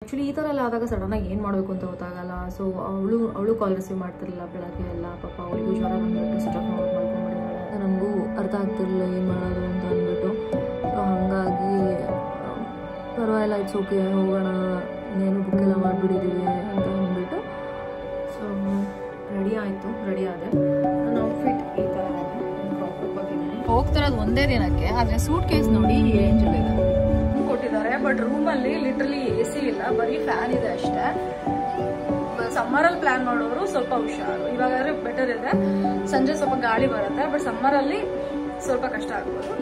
Actually ಈ ಥರ ಎಲ್ಲ ಆದಾಗ ಸಡನ್ನಾಗಿ ಏನು ಮಾಡಬೇಕು ಅಂತ ಗೊತ್ತಾಗಲ್ಲ. ಸೊ ಅವಳು ಕಾಲ್ ರಿಸೀವ್ ಮಾಡ್ತಿರಲಿಲ್ಲ ಬೆಳಗ್ಗೆ ಎಲ್ಲ. ಪಾಪ ಅವಳಿಗೂ ಜ್ವರ ಬಂದುಬಿಟ್ಟು ಸ್ವಿಚ್ ಆಫ್ ಮಾಡ್ಕೊಂಡಿದ್ದಾಳೆ. ನನಗೂ ಅರ್ಥ ಆಗ್ತಿರಲಿಲ್ಲ ಏನು ಮಾಡೋದು ಅಂತ ಅಂದ್ಬಿಟ್ಟು. ಸೊ ಹಾಗಾಗಿ ಪರವಾಗಿಲ್ಲ, ಇಟ್ಸ್ ಓಕೆ, ಹೋಗೋಣ, ಇನ್ನೇನು ಬುಕ್ ಎಲ್ಲ ಮಾಡಿಬಿಟ್ಟಿದ್ದೀವಿ ಅಂತ ಅಂದ್ಬಿಟ್ಟು ಸೊ ರೆಡಿ ಆಯಿತು. ರೆಡಿ ಆದೆ. ನನ್ನ ಔಟ್ಫಿಟ್ ಈ ಥರ ಹೋಗ್ತಿರೋದು ಒಂದೇ ದಿನಕ್ಕೆ. ಆದರೆ ಸೂಟ್ ಕೇಸ್ ನೋಡಿ ಈ ರೇಂಜಲ್ಲಿ ಇದೆ ಕೊಟ್ಟಿದ್ದಾರೆ. ಬಟ್ ರೂಮಲ್ಲಿ ಲಿಟ್ರಲಿ AC ಇಲ್ಲ, ಬರೀ ಫ್ಯಾನ್ ಇದೆ ಅಷ್ಟೇ. ಸಮ್ಮರಲ್ಲಿ ಪ್ಲಾನ್ ಮಾಡೋರು ಸ್ವಲ್ಪ ಹುಷಾರು. ಇವಾಗಾದ್ರೆ ಬೆಟರ್ ಇದೆ, ಸಂಜೆ ಸ್ವಲ್ಪ ಗಾಳಿ ಬರುತ್ತೆ. ಬಟ್ ಸಮ್ಮರಲ್ಲಿ ಸ್ವಲ್ಪ ಕಷ್ಟ ಆಗ್ಬೋದು.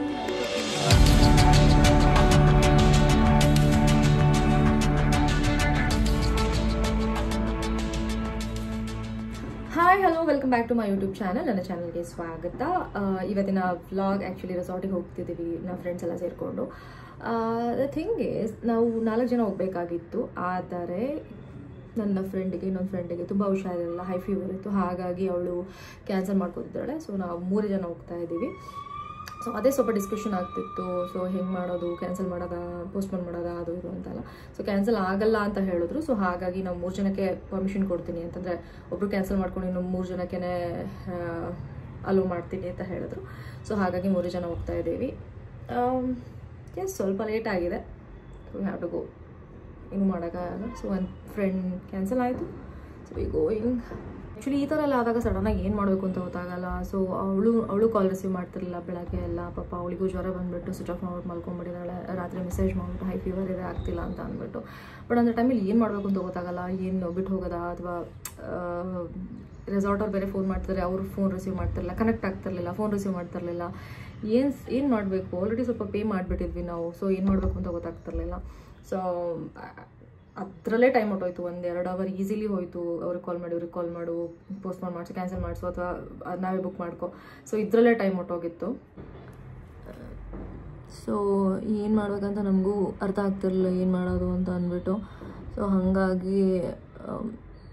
Hi, hello, welcome back to my YouTube channel. ನನ್ನ ಚಾನಲ್ಗೆ ಸ್ವಾಗತ. ಇವತ್ತಿನ ವ್ಲಾಗ್ ಆ್ಯಕ್ಚುಲಿ ರೆಸಾರ್ಟಿಗೆ ಹೋಗ್ತಿದ್ದೀವಿ ನಾವು ಫ್ರೆಂಡ್ಸ್ ಎಲ್ಲ ಸೇರಿಕೊಂಡು. ದ ಥಿಂಗ್ ಈಸ್, ನಾವು 4 ಜನ ಹೋಗಬೇಕಾಗಿತ್ತು. ಆದರೆ ನನ್ನ ಫ್ರೆಂಡಿಗೆ, ಇನ್ನೊಂದು ಫ್ರೆಂಡಿಗೆ ತುಂಬ ಹುಷಾರಿರಲಿಲ್ಲ, ಹೈ ಫೀವರ್ ಇತ್ತು. ಹಾಗಾಗಿ ಅವಳು ಕ್ಯಾನ್ಸಲ್ ಮಾಡ್ಕೊತಿದ್ದಾಳೆ. ಸೊ ನಾವು 3 ಜನ ಹೋಗ್ತಾ ಇದ್ದೀವಿ. ಸೊ ಅದೇ ಸ್ವಲ್ಪ ಡಿಸ್ಕಷನ್ ಆಗ್ತಿತ್ತು. ಸೊ ಹೆಂಗೆ ಮಾಡೋದು, ಕ್ಯಾನ್ಸಲ್ ಮಾಡೋದಾ, ಪೋಸ್ಟ್ಪೋನ್ ಮಾಡೋದಾ, ಅದು ಇದು ಅಂತಲ್ಲ. ಸೊ ಕ್ಯಾನ್ಸಲ್ ಆಗಲ್ಲ ಅಂತ ಹೇಳಿದ್ರು. ಸೊ ಹಾಗಾಗಿ ನಾವು 3 ಜನಕ್ಕೆ ಪರ್ಮಿಷನ್ ಕೊಡ್ತೀನಿ ಅಂತಂದರೆ, ಒಬ್ಬರು ಕ್ಯಾನ್ಸಲ್ ಮಾಡ್ಕೊಂಡು ಇನ್ನು 3 ಜನಕ್ಕೆ ಅಲೋ ಮಾಡ್ತೀನಿ ಅಂತ ಹೇಳಿದ್ರು. ಸೊ ಹಾಗಾಗಿ 3 ಜನ ಹೋಗ್ತಾ ಇದ್ದೀವಿ. ಎಸ್, ಸ್ವಲ್ಪ ಲೇಟ್ ಆಗಿದೆ. ಸೊ ಹ್ಯಾವ್ ಟು ಗೋ, ಇನ್ನೂ ಮಾಡೋಕ್ಕಾಗಲ್ಲ. ಸೊ ಒಂದು ಫ್ರೆಂಡ್ ಕ್ಯಾನ್ಸಲ್ ಆಯಿತು. So we going. ಆ್ಯಕ್ಚುಲಿ ಈ ಥರ ಎಲ್ಲ ಆದಾಗ ಸಡನ್ನಾಗಿ ಏನು ಮಾಡಬೇಕು ಅಂತ ಗೊತ್ತಾಗಲ್ಲ. ಸೊ ಅವಳು ಕಾಲ್ ರಿಸೀವ್ ಮಾಡ್ತಿರಲಿಲ್ಲ ಬೆಳಗ್ಗೆ ಎಲ್ಲ. ಪಾಪ ಅವಳಿಗೂ ಜ್ವರ ಬಂದುಬಿಟ್ಟು ಸ್ವಿಚ್ ಆಫ್ ಮಾಡ್ಬಿಟ್ಟು ಮಲ್ಕೊಂಡ್ಬಿಟ್ಟಿದ್ದಾಳೆ. ರಾತ್ರಿ ಮೆಸೇಜ್ ಮಾಡಿಬಿಟ್ಟು ಹೈ ಫೀವರ್ ಇದೆ, ಆಗ್ತಿಲ್ಲ ಅಂತ ಅಂದ್ಬಿಟ್ಟು. ಬಟ್ ಅಂಥ ಟೈಮಲ್ಲಿ ಏನು ಮಾಡಬೇಕು ಅಂತ ಗೊತ್ತಾಗಲ್ಲ. ಏನು ಬಿಟ್ಟು ಹೋಗೋದಾ, ಅಥವಾ ರೆಸಾರ್ಟವ್ರು ಬೇರೆ ಫೋನ್ ಮಾಡ್ತಾರೆ, ಅವರು ಫೋನ್ ರಿಸೀವ್ ಮಾಡ್ತಿರಲಿಲ್ಲ, ಕನೆಕ್ಟ್ ಆಗ್ತಿರಲಿಲ್ಲ, ಫೋನ್ ರಿಸೀವ್ ಮಾಡ್ತಿರಲಿಲ್ಲ. ಏನು ಮಾಡಬೇಕು, ಆಲ್ರೆಡಿ ಸ್ವಲ್ಪ ಪೇ ಮಾಡಿಬಿಟ್ಟಿದ್ವಿ ನಾವು. ಸೊ ಏನು ಮಾಡಬೇಕು ಅಂತ ಗೊತ್ತಾಗ್ತಿರಲಿಲ್ಲ. ಸೊ ಅದರಲ್ಲೇ ಟೈಮ್ ಹೊಟ್ಟೋಯ್ತು. 1-2 ಅವರ್ ಈಸಿಲಿ ಹೋಯಿತು. ಅವ್ರಿಗೆ ಕಾಲ್ ಮಾಡಿ, ಇವ್ರಿಗೆ ಕಾಲ್ ಮಾಡು, ಪೋಸ್ಟ್ಪೋನ್ ಮಾಡಿಸು, ಕ್ಯಾನ್ಸಲ್ ಮಾಡಿಸು, ಅಥವಾ ನಾವೇ ಬುಕ್ ಮಾಡ್ಕೊ. ಸೊ ಇದರಲ್ಲೇ ಟೈಮ್ ಹೊಟ್ಟೋಗಿತ್ತು. ಸೊ ಏನು ಮಾಡ್ಬೇಕಂತ ನಮಗೂ ಅರ್ಥ ಆಗ್ತಿರಲಿಲ್ಲ, ಏನು ಮಾಡೋದು ಅಂತ ಅಂದ್ಬಿಟ್ಟು. ಸೊ ಹಾಗಾಗಿ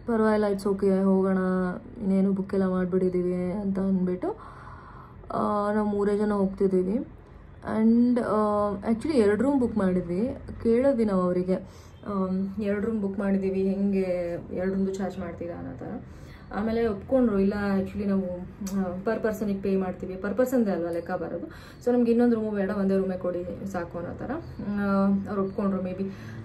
ಪರವಾಗಿಲ್ಲ, ಇಟ್ಸ್ ಓಕೆ, ಹೋಗೋಣ, ಇನ್ನೇನು ಬುಕ್ ಎಲ್ಲ ಮಾಡಿಬಿಟ್ಟಿದ್ದೀವಿ ಅಂತ ಅಂದ್ಬಿಟ್ಟು ನಾವು 3 ಜನ ಹೋಗ್ತಿದ್ದೀವಿ. ಆ್ಯಂಡ್ ಆ್ಯಕ್ಚುಲಿ 2 ರೂಮ್ ಬುಕ್ ಮಾಡಿದ್ವಿ. ಕೇಳಿದ್ವಿ ನಾವು ಅವರಿಗೆ, 2 ರೂಮ್ ಬುಕ್ ಮಾಡಿದ್ದೀವಿ, ಹೆಂಗೆ 2 ರೂಮ್ದು ಚಾರ್ಜ್ ಮಾಡ್ತೀರಾ ಅನ್ನೋ ಥರ. ಆಮೇಲೆ ಒಪ್ಕೊಂಡ್ರು, ಇಲ್ಲ ಆ್ಯಕ್ಚುಲಿ ನಾವು ಪರ್ ಪರ್ಸನಿಗೆ ಪೇ ಮಾಡ್ತೀವಿ, ಪರ್ ಪರ್ಸನ್ದೇ ಅಲ್ವಾ ಲೆಕ್ಕ ಬರೋದು. ಸೊ ನಮ್ಗೆ ಇನ್ನೊಂದು ರೂಮು ಬೇಡ, ಒಂದೇ ರೂಮೇ ಕೊಡಿ ಸಾಕು ಅನ್ನೋ ಥರ ಅವ್ರು ಒಪ್ಕೊಂಡ್ರು.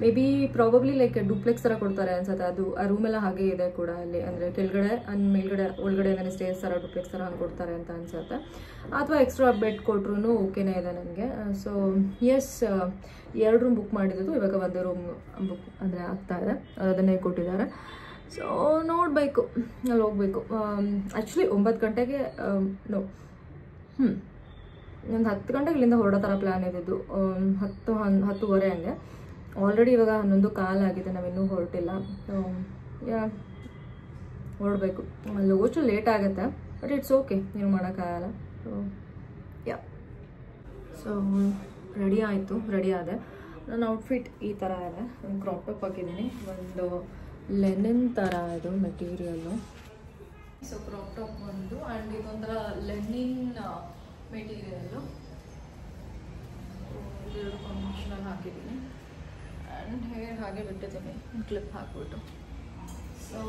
Maybe probably like duplex ಥರ ಕೊಡ್ತಾರೆ ಅನ್ಸುತ್ತೆ. ಅದು ಆ ರೂಮೆಲ್ಲ ಹಾಗೆ ಇದೆ ಕೂಡ ಅಲ್ಲಿ, ಅಂದರೆ ಕೆಳಗಡೆ ಮೇಲ್ಗಡೆ ಒಳಗಡೆ ಏನಾದ್ರು ಸ್ಟೇಜ್ ಥರ ಡೂಪ್ಲೆಕ್ಸ್ ಥರ ಹಂಗೆ ಕೊಡ್ತಾರೆ ಅಂತ ಅನ್ಸುತ್ತೆ. ಅಥವಾ ಎಕ್ಸ್ಟ್ರಾ ಬೆಡ್ ಕೊಟ್ರು ಓಕೆನೇ ಇದೆ ನನಗೆ. ಸೊ ಎಸ್, 2 ರೂಮ್ ಬುಕ್ ಮಾಡಿದ್ದು. ಇವಾಗ ಒಂದೇ ರೂಮ್ ಬುಕ್ ಅಂದರೆ ಆಗ್ತಾ ಇದೆ, ಅದನ್ನೇ ಕೊಟ್ಟಿದ್ದಾರೆ. ಸೊ ನೋಡಬೇಕು, ಅಲ್ಲಿ ಹೋಗಬೇಕು. ಆ್ಯಕ್ಚುಲಿ 9 ಗಂಟೆಗೆ ಒಂದು 10 ಗಂಟೆಗೆ ಇಲ್ಲಿಂದ ಹೊರಡೋ ಥರ ಪ್ಲ್ಯಾನ್ ಇದ್ದಿದ್ದು. 10-10:30 ಹಂಗೆ. ಆಲ್ರೆಡಿ ಇವಾಗ 11:15 ಆಗಿದೆ, ನಾವಿನ್ನೂ ಹೊರಟಿಲ್ಲ. ಹೊರಡಬೇಕು. ಅಲ್ಲಿ ಹೋಗೋಷ್ಟು ಲೇಟ್ ಆಗುತ್ತೆ, ಬಟ್ ಇಟ್ಸ್ ಓಕೆ, ಏನು ಮಾಡೋಕ್ಕಾಗಲ್ಲ. ಸೊ ರೆಡಿ ಆಯಿತು, ರೆಡಿ ಆದೆ. ನನ್ನ ಔಟ್ಫಿಟ್ ಈ ಥರ ಇದೆ. ಕ್ರಾಪ್ ಟಾಪ್ ಹಾಕಿದ್ದೀನಿ, ಒಂದು ಲೆನಿನ್ ಥರ ಇದು ಮೆಟೀರಿಯಲ್ಲು. ಸೊ ಕ್ರಾಪ್ ಟಾಪ್ ಒಂದು, ಆ್ಯಂಡ್ ಇದೊಂಥರ ಲೆನಿನ್ ಮೆಟೀರಿಯಲ್ಲು. ಇದೆರಡು ಕಾಂಬಿನೇಷನಲ್ಲಿ ಹಾಕಿದ್ದೀನಿ. ಆ್ಯಂಡ್ ಹೇರ್ ಹಾಗೆ ಬಿಟ್ಟಿದ್ದೀನಿ, ಕ್ಲಿಪ್ ಹಾಕ್ಬಿಟ್ಟು. ಸೊ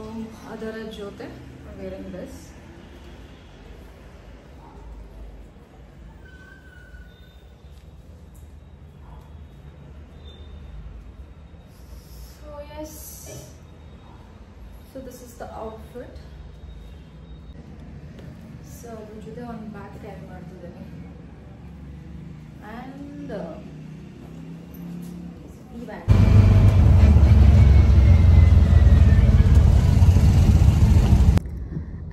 ಅದರ ಜೊತೆ varying this. So yes, so this is the outfit. So ಅದ್ರ ಜೊತೆ ಒಂದು ಬ್ಯಾಗ್ ಕ್ಯಾರಿ ಮಾಡ್ತಿದ್ದೀನಿ. ಆ್ಯಂಡ್ ಈ bag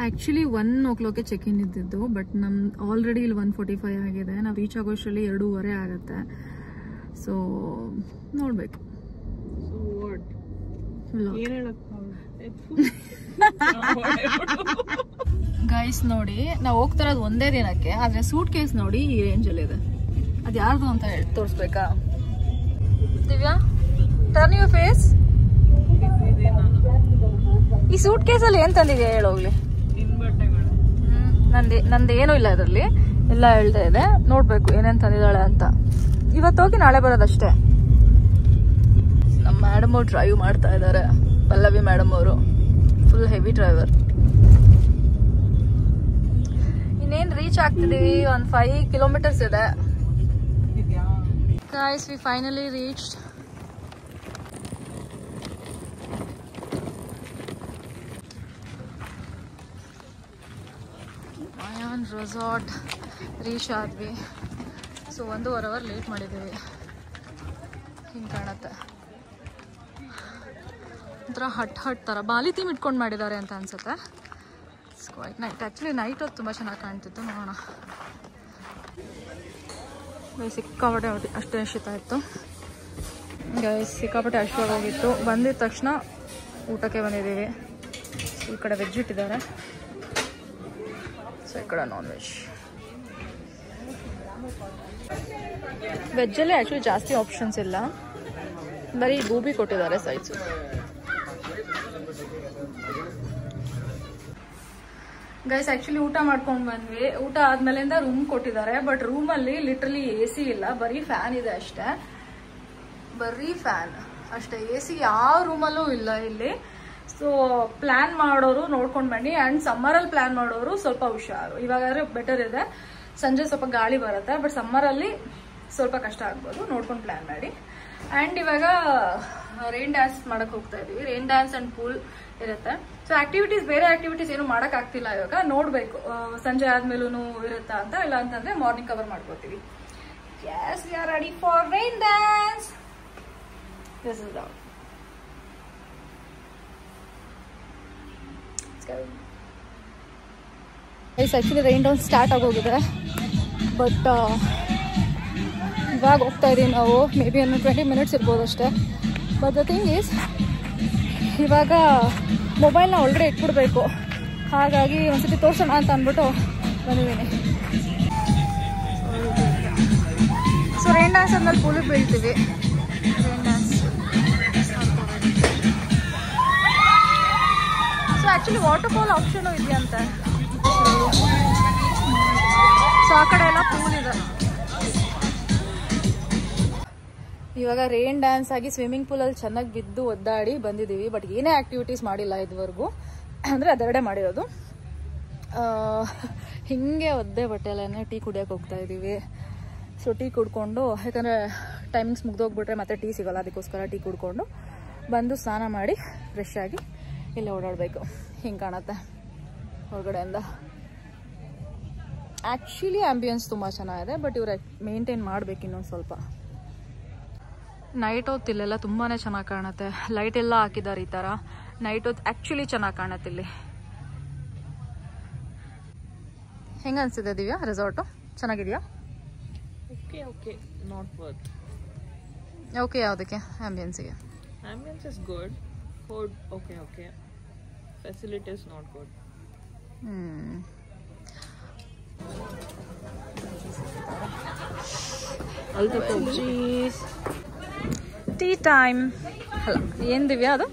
actually 1 o'clock check in ಇದ್ದಿದ್ದು. ಬಟ್ ನಮ್ಮ ಆಲ್ರೆಡಿ ಇಲ್ಲಿ 1:45 ಆಗಿದೆ. ನಾವು ರೀಚ್ ಆಗೋಷ್ಟರಲ್ಲಿ 2:15 ಆಗುತ್ತೆ. ಸೊ ನೋಡಬೇಕು. ಗೈಸ್ ನೋಡಿ, ನಾವು ಹೋಗ್ತಾ ಇರೋದು ಒಂದೇ ದಿನಕ್ಕೆ. ಆದ್ರೆ ಸೂಟ್ ಕೇಸ್ ನೋಡಿ ಈ ರೇಂಜಲ್ಲಿ ಇದೆ. ಅದು ಯಾರ್ದು ಅಂತ ತೋರಿಸ್ಬೇಕಾ? Divya, turn your face. ಈ ಸೂಟ್ ಕೇಸಲ್ಲಿ ಏನ್ ತಂದಿದ್ಯಾ ಹೇಳೋಗ್ಲಿ. ನಂದೇನೂ ಇಲ್ಲ ಇದರಲ್ಲಿ, ಎಲ್ಲ ಹೇಳ್ತಾ ಇದೆ. ನೋಡ್ಬೇಕು ಏನೇನ್ ತಂದಿದ್ದಾಳೆ ಅಂತ. ಇವತ್ತು ಹೋಗಿ ನಾಳೆ ಬರೋದಷ್ಟೇ. ನಮ್ಮ ಮೇಡಮ್ ಅವ್ರು ಡ್ರೈವ್ ಮಾಡ್ತಾ ಇದ್ದಾರೆ, ಪಲ್ಲವಿ ಮೇಡಮ್ ಅವರು ಫುಲ್ ಹೆವಿ ಡ್ರೈವರ್. ಇನ್ನೇನು ರೀಚ್ ಆಗ್ತಿದ್ದೀವಿ, ಒಂದು 5 ಕಿಲೋಮೀಟರ್ಸ್ ಇದೆ. Guys, we finally reached. Mayan Resort reach ಆದ್ವಿ. ಸೊ 1.5 hour ಲೇಟ್ ಮಾಡಿದ್ದೀವಿ. ಹಿಂಗೆ ಕಾಣುತ್ತೆ, ಒಂಥರ ಹಟ್ ಥರ ಬಾಲಿ ಥೀಮ್ ಇಟ್ಕೊಂಡು ಮಾಡಿದ್ದಾರೆ ಅಂತ ಅನ್ಸುತ್ತೆ. It's quite night. Actually night ಹೊತ್ತು ತುಂಬ ಚೆನ್ನಾಗಿ ಕಾಣ್ತಿತ್ತು. ನೋಡೋಣ. ಸಿಕ್ಕಾಪಟ್ಟೆ ಅಷ್ಟೇ ಶೀತ ಇತ್ತು ಗೈಸ್, ಸಿಕ್ಕಾಪಟ್ಟೆ ಅಶ್ವಾಗೋಗಿತ್ತು. ಬಂದಿದ ತಕ್ಷಣ ಊಟಕ್ಕೆ ಬಂದಿದ್ದೀವಿ. ಈ ಕಡೆ ವೆಜ್ ಇಟ್ಟಿದ್ದಾರೆ, ಸೊ ಈ ಕಡೆ ನಾನ್ ವೆಜ್. ವೆಜ್ಜಲ್ಲಿ ಆ್ಯಕ್ಚುಲಿ ಜಾಸ್ತಿ ಆಪ್ಷನ್ಸ್ ಇಲ್ಲ, ಬರೀ ಗೋಬಿ ಕೊಟ್ಟಿದ್ದಾರೆ ಸೈಡ್ಸು. ಗೈಸ್ ಆ್ಯಕ್ಚುಲಿ ಊಟ ಮಾಡ್ಕೊಂಡು ಬಂದ್ವಿ. ಊಟ ಆದ್ಮೇಲಿಂದ ರೂಮ್ ಕೊಟ್ಟಿದ್ದಾರೆ, ಬಟ್ ರೂಮಲ್ಲಿ ಲಿಟ್ರಲಿ AC ಇಲ್ಲ, ಬರೀ ಫ್ಯಾನ್ ಇದೆ ಅಷ್ಟೇ. ಬರೀ ಫ್ಯಾನ್ ಅಷ್ಟೇ, AC ಯಾವ ರೂಮಲ್ಲೂ ಇಲ್ಲ ಇಲ್ಲಿ. ಸೊ ಪ್ಲ್ಯಾನ್ ಮಾಡೋರು ನೋಡ್ಕೊಂಡು ಬನ್ನಿ. ಆ್ಯಂಡ್ ಸಮ್ಮರಲ್ಲಿ ಪ್ಲ್ಯಾನ್ ಮಾಡೋರು ಸ್ವಲ್ಪ ಹುಷಾರು. ಇವಾಗಾದ್ರೆ ಬೆಟರ್ ಇದೆ, ಸಂಜೆ ಸ್ವಲ್ಪ ಗಾಳಿ ಬರುತ್ತೆ, ಬಟ್ ಸಮ್ಮರಲ್ಲಿ ಸ್ವಲ್ಪ ಕಷ್ಟ ಆಗ್ಬೋದು. ನೋಡ್ಕೊಂಡು ಪ್ಲ್ಯಾನ್ ಮಾಡಿ. ಆ್ಯಂಡ್ ಇವಾಗ ರೈನ್ ಡ್ಯಾನ್ಸ್ ಮಾಡಕ್ಕೆ ಹೋಗ್ತಾ ಇದ್ದೀವಿ. ರೈನ್ ಡ್ಯಾನ್ಸ್ ಆ್ಯಂಡ್ ಪೂಲ್ ಇರುತ್ತೆ. ಸೊ ಆಕ್ಟಿವಿಟೀಸ್, ಬೇರೆ ಆಕ್ಟಿವಿಟೀಸ್ ಏನು ಮಾಡೋಕ್ಕಾಗ್ತಿಲ್ಲ ಇವಾಗ. ನೋಡಬೇಕು ಸಂಜೆ ಆದ್ಮೇಲೂ ಇರುತ್ತಾ ಅಂತ. ಇಲ್ಲ ಅಂತಂದ್ರೆ ಮಾರ್ನಿಂಗ್ ಕವರ್ ಮಾಡ್ಕೋತೀವಿ. Yes, we are ready for rain dance. This is out. Let's go. Guys, actually rain dance start ಆಗೋಗಿದೆ, ಬಟ್ ಇವಾಗ ಹೋಗ್ತಾ ಇದ್ದೀವಿ ನಾವು. ಮೇ ಬಿ 20 minutes ಇರ್ಬೋದು ಅಷ್ಟೇ. ಬಟ್ ದ ಥಿಂಗ್ ಈಸ್, ಇವಾಗ ಮೊಬೈಲ್ನ ಒಳಗಡೆ ಇಟ್ಬಿಡ್ಬೇಕು. ಹಾಗಾಗಿ ಒಂದ್ಸತಿ ತೋರ್ಸೋಣ ಅಂತ ಅಂದ್ಬಿಟ್ಟು ಬಂದಿದ್ದೀನಿ. ಸೊ ರೈನ್ ಡ್ಯಾನ್ಸ್ ಆದ್ಮೇಲೆ ಪೂಲಿಗೆ ಬೀಳ್ತೀವಿ. Rain dance so actually waterfall option ಇದೆಯಂತೆ. ಸೊ ಆ ಕಡೆ ಎಲ್ಲ ಪೂಲ್ ಇದೆ. ಇವಾಗ ರೈನ್ ಡ್ಯಾನ್ಸ್ ಆಗಿ ಸ್ವಿಮ್ಮಿಂಗ್ ಪೂಲಲ್ಲಿ ಚೆನ್ನಾಗಿ ಬಿದ್ದು ಒದ್ದಾಡಿ ಬಂದಿದ್ದೀವಿ. ಬಟ್ ಏನೇ ಆ್ಯಕ್ಟಿವಿಟೀಸ್ ಮಾಡಿಲ್ಲ ಇದುವರೆಗೂ, ಅಂದರೆ ಅದೆರಡೆ ಮಾಡಿರೋದು. ಹಿಂಗೆ ಒದ್ದೆ ಬಟ್ಟೆಲ್ಲೇ ಟೀ ಕುಡಿಯೋಕೆ ಹೋಗ್ತಾ ಇದ್ದೀವಿ. ಸೊ ಟೀ ಕುಡ್ಕೊಂಡು, ಯಾಕಂದರೆ ಟೈಮಿಂಗ್ಸ್ ಮುಗ್ದೋಗ್ಬಿಟ್ರೆ ಮತ್ತೆ ಟೀ ಸಿಗೋಲ್ಲ, ಅದಕ್ಕೋಸ್ಕರ ಟೀ ಕುಡ್ಕೊಂಡು ಬಂದು ಸ್ನಾನ ಮಾಡಿ ಫ್ರೆಶ್ ಆಗಿ ಇಲ್ಲೇ ಓಡಾಡಬೇಕು. ಹಿಂಗೆ ಕಾಣುತ್ತೆ ಹೊರಗಡೆಯಿಂದ. ಆ್ಯಕ್ಚುಲಿ ಆ್ಯಂಬಿಯನ್ಸ್ ತುಂಬ ಚೆನ್ನಾಗಿದೆ, ಬಟ್ ಇವ್ರು ಮೇಂಟೈನ್ ಮಾಡಬೇಕು ಇನ್ನೊಂದು ಸ್ವಲ್ಪ. ನೈಟ್ ಹೊತ್ತು ಇಲ್ಲೆಲ್ಲ ತುಂಬಾ ಚೆನ್ನಾಗಿ ಕಾಣುತ್ತೆ. ಲೈಟ್ ಎಲ್ಲ ಹಾಕಿದ್ದಾರೆ ಈ ಥರ. ನೈಟ್ ಹೊತ್ತು ಆ್ಯಕ್ಚುಲಿ ಚೆನ್ನಾಗಿ ಕಾಣುತ್ತೆ ಇಲ್ಲಿ. ಹೆಂಗೆ ಅನಿಸಿದೆ ದಿವ್ಯಾ ರೆಸಾರ್ಟು? ಚೆನ್ನಾಗಿದೆಯಾ? Okay okay, not worth. Okay ಯಾವುದಕ್ಕೆ? ಆ್ಯಂಬಿಯನ್ಸಿಗೆ. Ambience is good, food okay okay, facilities not good. Tea time ಅಲ್ಲ, ಏನು ದಿವ್ಯಾ ಅದು?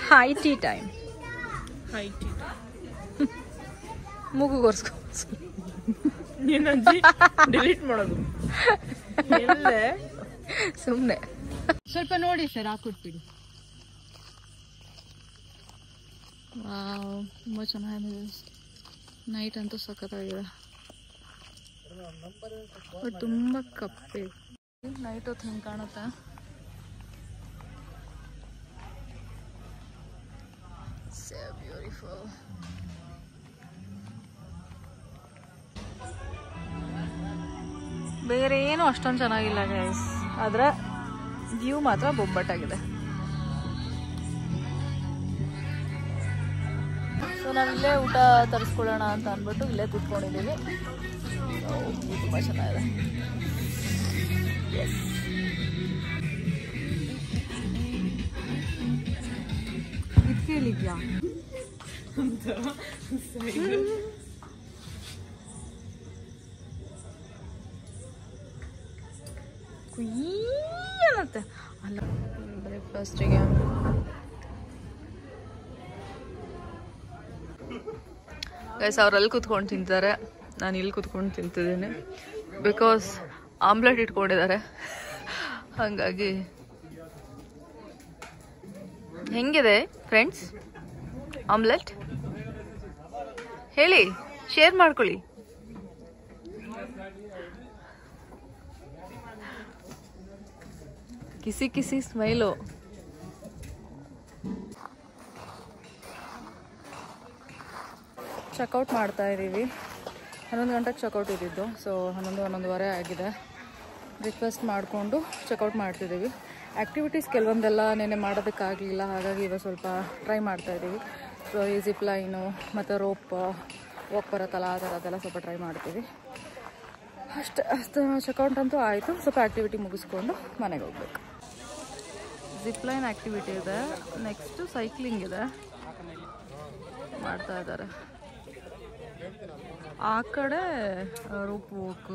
High tea time. High tea time. ಮೂಗು ಗೊರ್ಸ್ಕೊ. ಡಿಲೀಟ್ ಮಾಡೋದು ಸುಮ್ಮನೆ. ಸ್ವಲ್ಪ ನೋಡಿ ಸರ್, ಹಾಕ್ಕೊಟ್ಬಿಡಿ. ತುಂಬ ಚೆನ್ನಾಗಿದೆ. ನೈಟ್ ಅಂತೂ ಸಖತ್ತಾಗಿದೆ, ತುಂಬ ಕಪ್ಪೆ. ನೈಟ್ ಹೊತ್ತು ಹಿಂಗೆ ಕಾಣುತ್ತೆ. So beautiful. ಬೇರೆ ಏನು ಅಷ್ಟೊಂದು ಚೆನ್ನಾಗಿಲ್ಲ ಗೈಸ್, ಆದರೆ ವ್ಯೂ ಮಾತ್ರ ಬೊಬ್ಬಟ್ಟಾಗಿದೆ. ಸೊ ನಾವಿಲ್ಲೇ ಊಟ ತರಿಸ್ಕೊಳ್ಳೋಣ ಅಂತ ಅಂದ್ಬಿಟ್ಟು ಇಲ್ಲೇ ಕೂತ್ಕೊಂಡಿದ್ದೀವಿ. ತುಂಬ ಚೆನ್ನಾಗಿದೆ. ಎಸ್, ಇದು ಕೇಳಿದ್ಯಾ? ಅನ್ನತ್ತೆ ಅಲ್ಲ. ಬ್ರೇಕ್ಫಾಸ್ಟಿಗೆ ಗೈಸ್ ಅವರಲ್ಲಿ ಕೂತ್ಕೊಂಡು ತಿಂತಾರೆ, ನಾನು ಇಲ್ಲಿ ಕೂತ್ಕೊಂಡು ತಿಂತಿದ್ದೀನಿ. ಬಿಕಾಸ್ ಆಮ್ಲೆಟ್ ಇಟ್ಕೊಂಡಿದ್ದಾರೆ, ಹಾಗಾಗಿ ಹೆಂಗಿದೆ ಫ್ರೆಂಡ್ಸ್ ಆಮ್ಲೆಟ್? ಹೇಳಿ, ಶೇರ್ ಮಾಡ್ಕೊಳ್ಳಿ. ಕಿಸಿ ಕಿಸಿ ಸ್ಮೈಲು. ಚೆಕ್ಔಟ್ ಮಾಡ್ತಾ ಇದ್ದೀವಿ. 11 ಗಂಟೆಗೆ ಚೆಕ್ಔಟ್ ಇದ್ದಿದ್ದು, ಸೊ 11:30 ಆಗಿದೆ. ಬ್ರೇಕ್ಫಾಸ್ಟ್ ಮಾಡಿಕೊಂಡು ಚೆಕ್ಔಟ್ ಮಾಡ್ತಿದ್ದೀವಿ. ಆ್ಯಕ್ಟಿವಿಟೀಸ್ ಕೆಲವೊಂದೆಲ್ಲ ನೆನ್ನೆ ಮಾಡೋದಕ್ಕಾಗಲಿಲ್ಲ, ಹಾಗಾಗಿ ಇವಾಗ ಸ್ವಲ್ಪ ಟ್ರೈ ಮಾಡ್ತಾಯಿದ್ದೀವಿ. ಸೊ ಈ ಜಿಪ್ ಲೈನು ಮತ್ತು ರೋಪ್ ವಾಕ್ ಬರುತ್ತಲ್ಲ, ಆ ಥರದ್ದೆಲ್ಲ ಸ್ವಲ್ಪ ಟ್ರೈ ಮಾಡ್ತೀವಿ. ಅಷ್ಟು ಚೆಕ್ಔಟ್ ಅಂತೂ ಆಯಿತು. ಸ್ವಲ್ಪ ಆ್ಯಕ್ಟಿವಿಟಿ ಮುಗಿಸ್ಕೊಂಡು ಮನೆಗೆ ಹೋಗ್ಬೇಕು. ಜಿಪ್ ಲೈನ್ ಆ್ಯಕ್ಟಿವಿಟಿ ಇದೆ, ನೆಕ್ಸ್ಟು ಸೈಕ್ಲಿಂಗ್ ಇದೆ, ಮಾಡ್ತಾ ಇದ್ದಾರೆ. ಆ ಕಡೆ ರೋಪ್ ವಾಕ್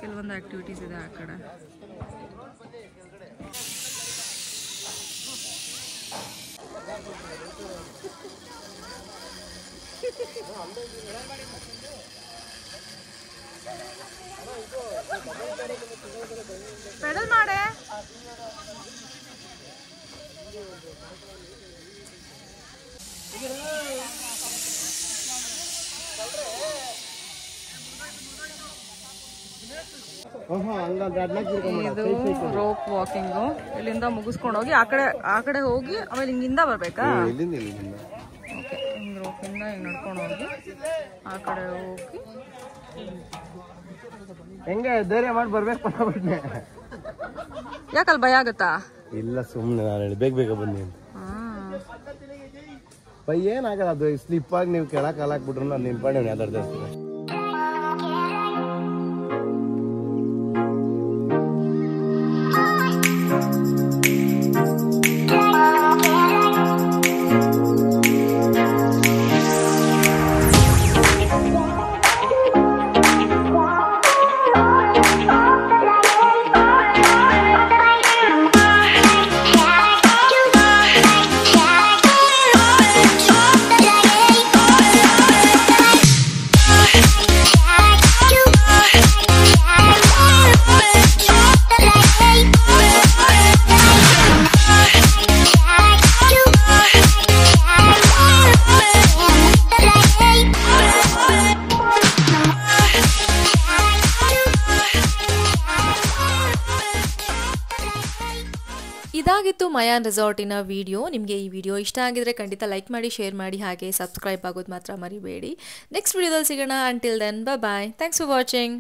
ಕೆಲವೊಂದು ಆ್ಯಕ್ಟಿವಿಟೀಸ್ ಇದೆ ಆ ಕಡೆ. ಪೆಡಲ್ ಮಾಡೆ. ಇದು ರೋಪ್ ವಾಕಿಂಗು. ಇಲ್ಲಿಂದ ಮುಗಿಸ್ಕೊಂಡು ಹೋಗಿ ಆ ಕಡೆ ಹೋಗಿ ಆಮೇಲೆ ಹಿಂಗಿಂದ ಬರ್ಬೇಕಾ? ಓಕೆ, ಹಿಂಗೆ ರೋಪಿಂದ ಹಿಂಗೆ ನಡ್ಕೊಂಡು ಹೋಗಿ ಆ ಕಡೆ ಹೋಗಿ ಹೆಂಗೆ ಧೈರ್ಯ ಮಾಡಿ ಬರ್ಬೇಕು. ಯಾಕಲ್ಲಿ ಭಯ ಆಗುತ್ತಾ? ಇಲ್ಲ, ಸುಮ್ಮನೆ ನಾನು ಹೇಳಿ ಬೇಗ ಬನ್ನಿ ಅಂತ. ಏನಾಗಲ್ಲ, ಅದು ಸ್ಲಿಪ್ ಆಗಿ ನೀವು ಕೆಳಗೆ ಕಾಲಾಕ್ಬಿಟ್ರು ನಾನು ನಿಂತ್ಕೊಂಡು ಯಾವ್ದಾರ್ದು. ಇದಾಗಿತ್ತು ಮಯಾನ್ ರೆಸಾರ್ಟಿನ ವಿಡಿಯೋ. ನಿಮಗೆ ಈ ವಿಡಿಯೋ ಇಷ್ಟ ಆಗಿದ್ರೆ ಖಂಡಿತ ಲೈಕ್ ಮಾಡಿ, ಶೇರ್ ಮಾಡಿ, ಹಾಗೆ ಸಬ್ಸ್ಕ್ರೈಬ್ ಆಗೋದು ಮಾತ್ರ ಮರಿಬೇಡಿ. ನೆಕ್ಸ್ಟ್ ವಿಡಿಯೋದಲ್ಲಿ ಸಿಗೋಣ. Until then bye. Thanks for watching.